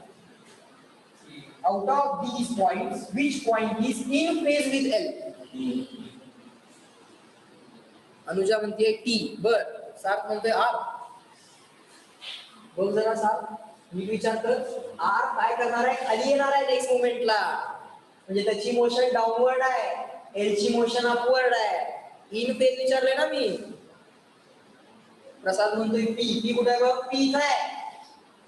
Out of these points, which point is in phase with L? Anuja म्हणते T. बर, सार्थ म्हणतोय R. बघ जरा सार्थ, मी विचार कर, R काय करणार आहे? खाली येणार आहे नेक्स्ट मोमेंटला, म्हणजे त्याची मोशन डाऊनवर्ड आहे, L ची मोशन अपवर्ड आहे. इन फेज विचारले ना मी. प्रसाद म्हणतोय पी कुठे आहे बघ? पी आहे.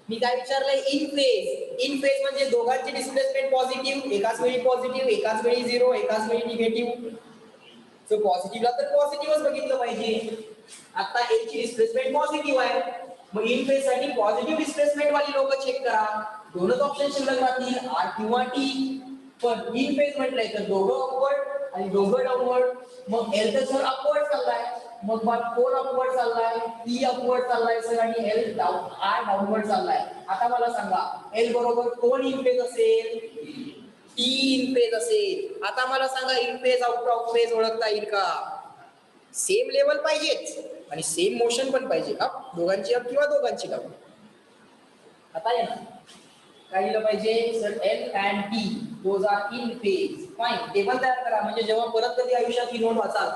मी काय विचारलंय? इन फेज. इन फेज म्हणजे दोघांची डिस्प्लेसमेंट पॉझिटिव्ह, एकाच वेळी पॉझिटिव्ह, एकाच वेळी झिरो, एकाच वेळी निगेटिव्ह. सो पॉझिटिव्हला तर पॉझिटिव्हच बघितलं पाहिजे. आता एल ची डिस्प्लेसमेंट पॉझिटिव्ह आहे, मग इन फेज साठी पॉझिटिव्ह डिस्प्लेसमेंट वाली लोक चेक करा. दोनच ऑप्शन शिल्लक राहतील, आर किंवा टी. पण इन फेज म्हटलंय तर दोघं अपवर्ड आणि दोघं डाऊनवर्ड. मग एल तर सर अपवर्ड चाललाय, मग बार 4 अपवर्ड चाललाय, टी अपवर्ड चाललाय सर, आणि एल डाऊनवर्ड चाललाय. आता मला सांगा, एल बरोबर कोण इन फेज असेल? टी इन फेज असेल. आता मला सांगा, इन फेज आउट ऑफ फेज ओळखता येईल का? सेम लेवल पाहिजेच आणि सेम मोशन पण पाहिजे. अप दोघांची अप किंवा दोघांची डाऊन. आता येणार काय लिहिलं पाहिजे? Sir L and T those are in phase. Fine. Table तयार करा, म्हणजे जेव्हा परत कधी आयुष्यात ही नोंद वाचाल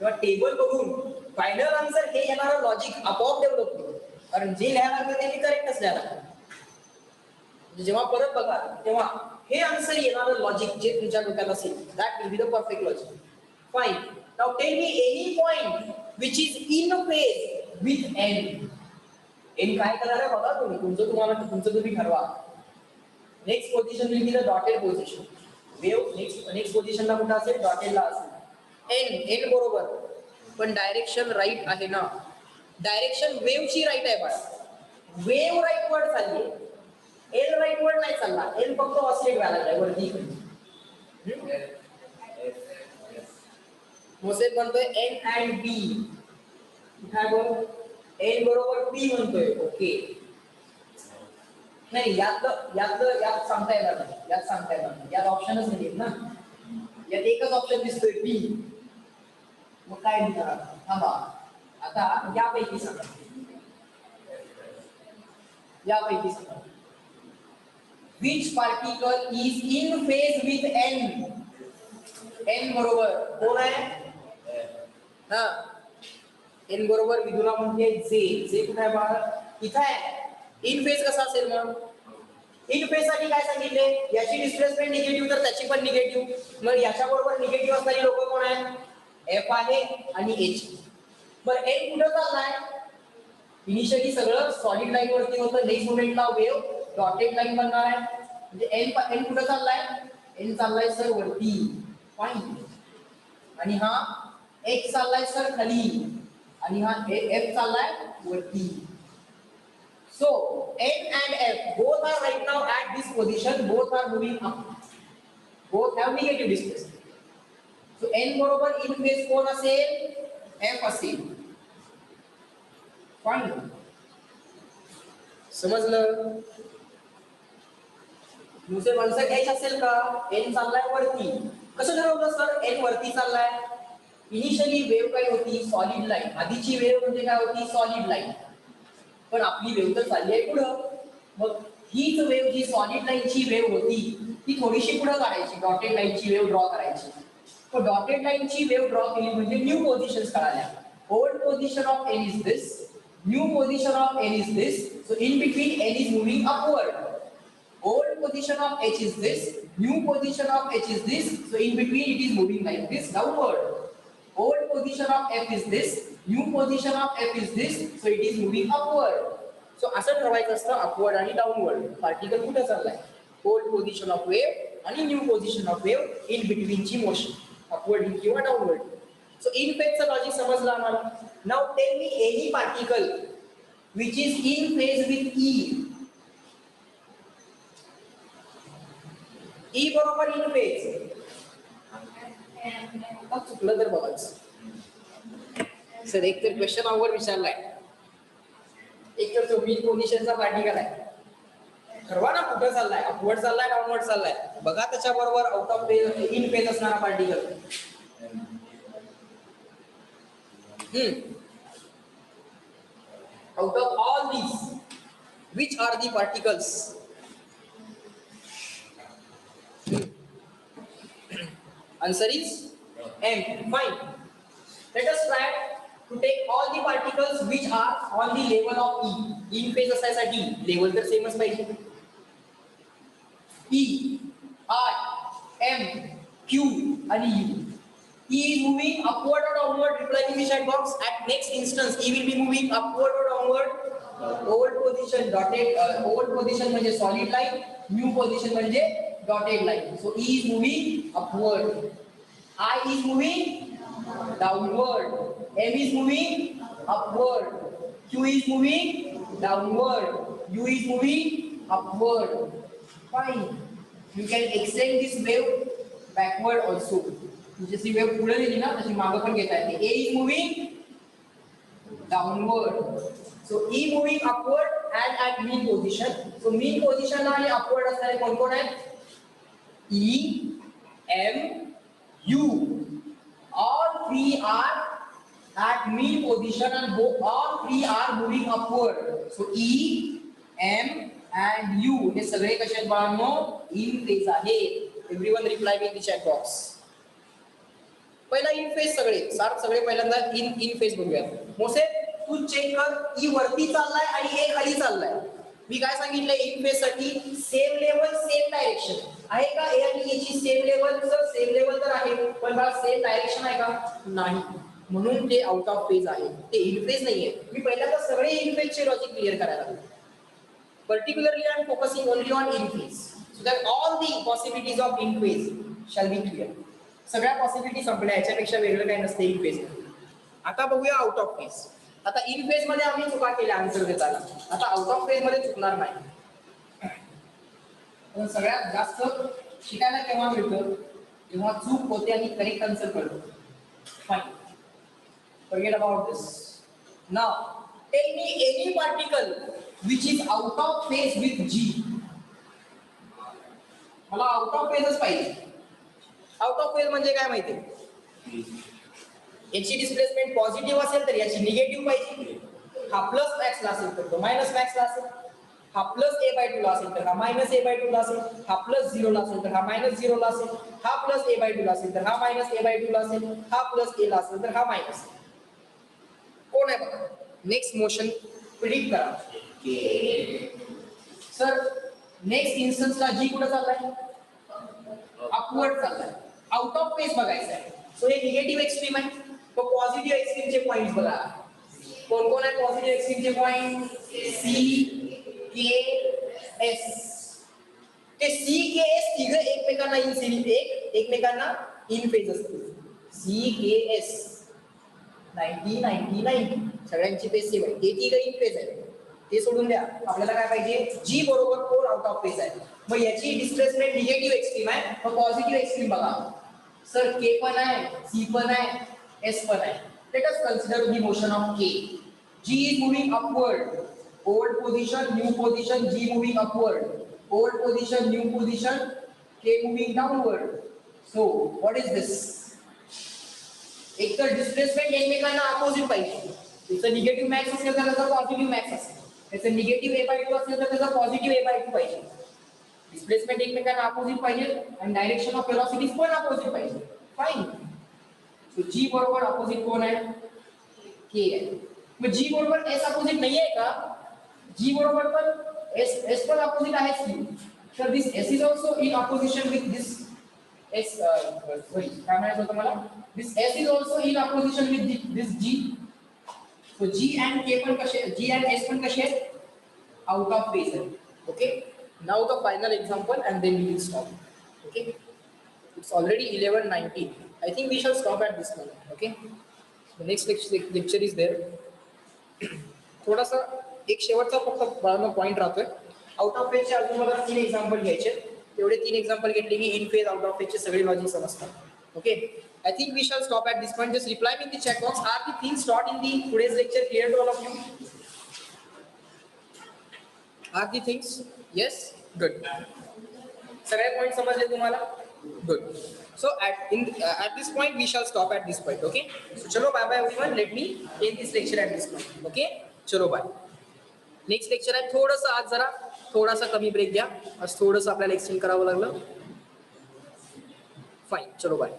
तेव्हा टेबल बघून फायनल आन्सर हे येणारं लॉजिक आपोआप डेव्हलप होईल. कारण जे लिहायला लागलं ते करेक्टच लिहायला लागलं. जेव्हा परत बघा तेव्हा हे आन्सर येणारं लॉजिक जे तुमच्या डोक्यात असेल, that will be the perfect logic. Fine. Now tell me any point which is in phase with N. N काय करणार आहे बघा तुम्ही, तुमचं तुम्ही ठरवा. Next position will be the dotted position. Wave next पोझिशनला कुठं असेल? डॉटेडला असेल. एन बरोबर, पण डायरेक्शन राईट आहे ना? डायरेक्शन वेव्हची राईट आहे बाळा. वेव्ह राईट वर चालली, एल राईट वर नाही चालला. एल फक्त ऑसिलेट व्हायला लागलाय वरती. मोसेफ म्हणतोय एन अँड बी. काय बोल? एन बरोबर बी म्हणतोय. ओके. नाही, यात सांगता येणार नाही, यात सांगता येणार नाही, यात ऑप्शनच नाही ना. यात एकच ऑप्शन दिसतोय बी. मग काय लिहिणार? थांबा, आता यापैकी सांगा, यापैकी सांगा. Which particle is in phase with N? N बरोबर कोण आहे? हा, एन बरोबर विदुला म्हणते जे. जे कुठे आहे बाळा? इथं आहे. इन फेज कसा असेल मग? इन फेज साठी काय सांगितले? याची डिस्प्लेसमेंट निगेटिव्ह तर त्याची पण निगेटिव्ह. मग याच्या बरोबर निगेटिव्ह असणारी लोक कोण आहेत? एफ आहे आणि एच. बरं, एन कुठं चाललाय? इनिशियली सगळं सॉलिड लाईन वरती होतं, नेक्स्ट मोमेंटला वेव्ह डॉटेड लाईन बनणार आहे. म्हणजे एन कुठं चाललाय? एन चाललाय सर वरती. फाईन. आणि हा एक्स चाललाय सर खाली. आणि हा एफ चाललाय वरती. So N and F both are right now at this position, both are moving up, both have negative displacement. So N बरोबर इन फेज कोण असेल? एफ असेल. फाईन. समजलं? दुसरे माणसं घ्यायची असेल का? एन चाललाय वरती. कसं ठरवलं सर एन वरती चाललाय? इनिशियली वेव्ह काय होती? Solid line. आधीची वेव्ह म्हणजे काय होती? Solid line. पण आपली वेव्ह तर चालली आहे पुढं. मग हीच वेव्ह जी सॉलिड लाईनची वेव्ह होती ती थोडीशी पुढं काढायची, डॉटेड लाईनची वेव्ह ड्रॉ करायची. तर डॉटेड लाईनची वेव्ह ड्रॉ केली म्हणजे न्यू पोझिशन्स कळाल्या. Old position of N is this, new position of N is this. So in between N is moving upward. Old position of H is this, new position of H is this, so in between it is moving like this downward. Old position of F is this, new position of F is this, so it is moving upward. So असं ठरवायचं असतं upward आणि downward. Particle कुठे चाललाय? Old position of wave आणि new position of wave in बिटवीनची motion, upward किंवा downward. So in फेजचं लॉजिक समजलं आम्हाला. Now tell me any particle which is in phase with E. E बरोबर इन फेज. चुकलं तर बघाच सर. एक तर क्वेश्चन अवघड विचारलाय, एक तर तो मीन पोझिशनचा पार्टिकल आहे. ठरवा ना कुठं चाललाय, अपवर्ड चाललाय डाऊनवर्ड चाललाय. बघा त्याच्याबरोबर out of phase in phase असणारा particle. Out of all these which are the particles? Answer is M. Fine. Let us try to take all the particles which are on the level of E. In phase असायसाठी level तर सेमच पाहिजे. E, I, M, Q आणि U. E is moving upward or downward? Reply in the chat box. At next instance, E will be moving upward or downward? Old position dotted. Old position म्हणजे solid line. New position म्हणजे dotted line. So E is moving upward. I is moving downward. M is moving upward. Q is moving downward. U is moving upward. Fine. You can extend this wave backward also. जशी wave पुढे गेली ना तशी मागे पण घेता येते. A is moving downward. So E moving upward and at mean position. So mean position आणि upward असणारे कोण कोण आहेत? E, M, U. All three are at mean position and all three are moving upward. So E, M and U हे सगळे कसे आहेत बाळांनो? इन phase आहे. Everyone reply in the chat box. पहिला इन फेज सगळे पहिल्यांदा इन फेज बघूया. मोसे तू चेक कर, ई वरती चाललाय आणि ए खाली चाललाय. मी काय सांगितलंय इन फेज साठी? सेम लेवल सेम डायरेक्शन आहे का? ए आणि ए ची same level? Sir same level तर आहे, पण मला सेम डायरेक्शन आहे का? नाही. म्हणून ते आउट ऑफ फेज आहे, ते इन फेज नाहीये. मी पहिल्यांदा सगळे इन फेज चे लॉजिक क्लिअर करायला लागलो. Particularly I am focusing only on in phase so that all the possibilities of in phase shall be clear. सगळ्या पॉसिबिलिटी संपल्या, याच्यापेक्षा वेगळं काही नसते इन फेज. आता बघूया आउट ऑफ फेज. आता इन फेज मध्ये आम्ही चुका केल्या आन्सर देताना, आता आउट ऑफ फेज मध्ये चुकणार नाही. पण सगळ्यात जास्त शिकायला केव्हा मिळतं? जेव्हा चूक होते आणि करेक्ट आन्सर कळतो. Fine, forget about this. Now tell me any particle which is out of phase with G. मला आउट ऑफ फेजच पाहिजे. आउट ऑफ फेज म्हणजे काय माहिती? याची डिस्प्लेसमेंट पॉझिटिव्ह असेल तर याची निगेटिव्ह पाहिजे. हा प्लस मॅक्स ला असेल तर तो मायनस मॅक्स ला असेल. हा प्लस a/2 ला असेल तर हा मायनस a/2 ला असेल. हा प्लस 0 ला असेल तर हा मायनस 0 ला असेल. हा प्लस a/2 ला असेल तर हा मायनस a/2 ला असेल. हा प्लस a ला असेल तर हा मायनस. कोण आहे बघा? नेक्स्ट मोशन प्रिडिक्ट करा. सर नेक्स्ट इन्स्टन्सला जी कुठे चाललाय? अपवर्ड चाललाय. आउट ऑफ फेज बघायचं आहे. सो हे निगेटिव्ह एक्स्ट्रीम आहे. तो पॉझिटिव्ह एक्स्ट्रीमचे पॉइंट्स बघा. कोण कोण आहे पॉझिटिव्ह एक्स्ट्रीमचे पॉइंट? सी, के, एस. ते सी, के, एस तिघे एकमेकांना इन सिरीज एकमेकांना इन फेज असतील. सी, के, एस. 90 90 90 सगळ्यांची पेज सेम आहे. ते तिघ इन पेज आहे, ते सोडून द्या. आपल्याला काय पाहिजे, जी बरोबर 4 आउट ऑफ पेज आहे. मग याची डिस्प्लेसमेंट निगेटिव्ह एक्स्ट्रीम आहे, मग पॉझिटिव्ह एक्स्ट्रीम बघा. सर के पण आहे, सी पण आहे, एस पण आहे. Let us consider the motion of K. G is moving upward, old position new position, G moving upward, old position new position, K moving downward. So what is this? एक तर displacement एकमेकांना opposite पाहिजे. त्याचं negative max असेल तर त्याचा positive max असेल, त्याचं निगेटिव्ह a/2 असेल तर त्याचा पॉझिटिव्ह a/2 पाहिजे. डिस्प्लेसमेंट एकमेकांना अपोजिट पाहिजे आणि डायरेक्शन ऑफ व्हेलॉसिटीज पण अपोजिट पाहिजे. फाईन. सो जी बरोबर अपोजिट कोण आहे? के आहे. मग जी बरोबर एस अपोजिट नाही आहे का? जी बरोबर पण एस पण अपोजिट आहेच की. तर this S is also in opposition with this S. Sorry, काय म्हणायचं होतं मला? This S is also in opposition with this G. So G and K पण कसे, जी अँड एस पण कसे आहेत? आउट ऑफ फेज आहे. Okay. Now the final example and then we will stop. Okay. It's already 11:19. I think we shall stop at this point. Okay. The next lecture is there. थोडासा एक शेवटचा फक्त point राहतोय. Out of फेजचे अजून मला 3 example घ्यायचे. तेवढे 3 example घेतले की इन फेज आउट ऑफ फेजचे सगळे लॉजिक समजतात. Okay. I think we shall stop at this point. Just reply me in the chat box. Are the things taught in the today's lecture clear to all of you? Are the things? Yes? Good. सगळे point समजले तुम्हाला? Good. So at this point we shall stop at this point. Okay. So chalo bye bye everyone. Let me end this lecture at this point. Okay. चलो bye. Next lecture आहे थोडंसं आज जरा थोडासा कमी ब्रेक घ्या. आज थोडंसं आपल्याला एक्सटेंड करावं लागलं. फाईन. चलो बाय.